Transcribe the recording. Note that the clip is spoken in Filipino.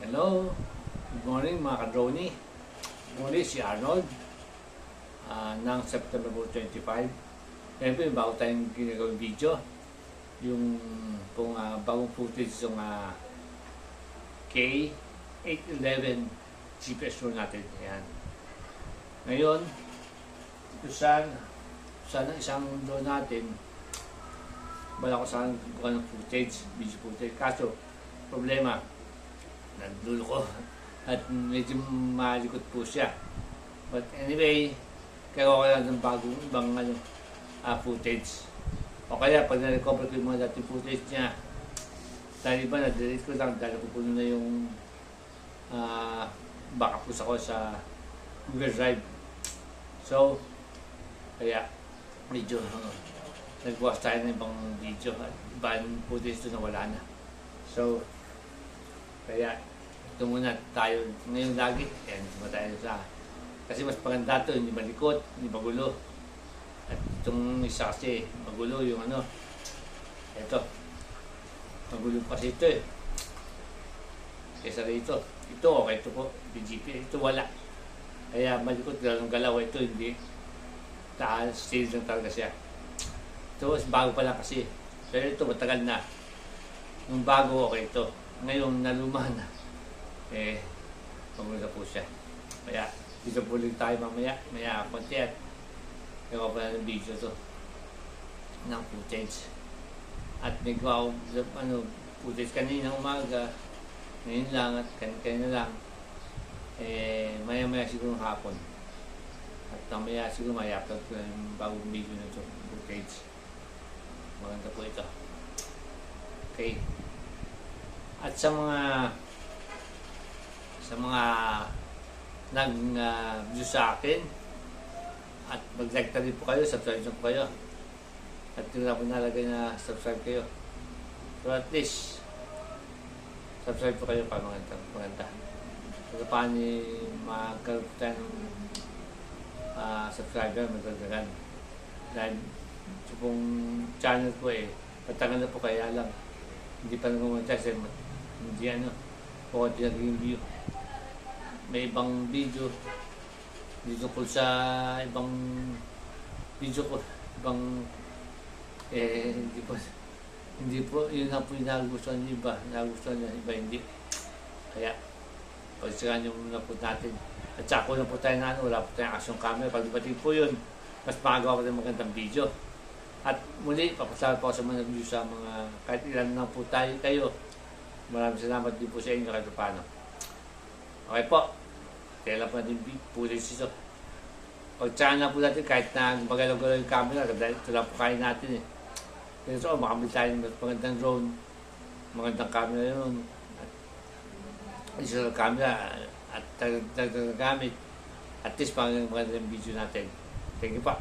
Hello, good morning mga ka-drony. Muli si Arnold ng September 25. Ngayon po yung bago tayong ginagawang video. Yung bagong footage yung K811 GPS drone natin. Ayan. Ngayon, sana isang drone natin, bala ko saan bukan ng footage, video footage. Kaso, problema, nagdulo ko at medyo malikot po siya. But anyway, kaya ko lang ng bagong ibang footage. O kaya pag na-recover ko yung mga dating footage niya, dahil iba na-delete ko lang dahil pupuno na yung backup ko sa Google Drive. So, kaya medyo nagbukas tayo ng ibang video at ibang footage doon na wala na. So, kaya ito muna tayo ngayon lagi. Ayan, suma tayo sa kasi mas maganda ito, hindi malikot, hindi magulo. At itong isa kasi magulo yung ito magulo kasi ito kesa rito. Ito okay, ito po BGP, ito wala. Kaya malikot ng galaw ito, hindi taas, still lang talaga siya. Ito bago pa lang kasi, pero ito matagal na. Nung bago okay ito, ngayon naluma na, pamunta po siya. Kaya dito po ulit tayo maya konti at gawa pa na ng video to ng footage. At may gawa footage kanina umaga, ngayon lang at kanina lang, maya siguro hapon. At maya siguro maya-upload ko yung bagong video na to, footage. Maganda po ito. Okay. At sa mga nag-view sa akin at mag-like na rin po kayo, subscribe po kayo. At yun na po nalagay na subscribe kayo. So at least, subscribe po kayo para maganda. So paano magkaroon po tayo ng subscriber, magdagdagan. Dahil sa pong channel po patagal na po kaya lang. Hindi pa nag-monetize hindi o hindi naging view. May ibang video dito po sa ibang video ko, hindi po yun na po yung nagustuhan ng iba, hindi. Kaya pagsagaan yung muna po natin at sako na po tayo wala po tayong action camera. Pag ibating po yun, mas makagawa ko ng magandang video. At muli, papasalamat po sa mga nag-view sa mga kahit ilan na po kayo. Maraming salamat din po sa inyo kahit paano. Okay po. Kaya lang po natin footage ito. Pag-tsahan na po natin kahit na magalaw-galaw yung camera dahil ito lang po kain natin Pero so, makamil tayo ng magandang drone. Magandang camera yun. At isa lang camera at gamit. At least magandang video natin. Thank you pa.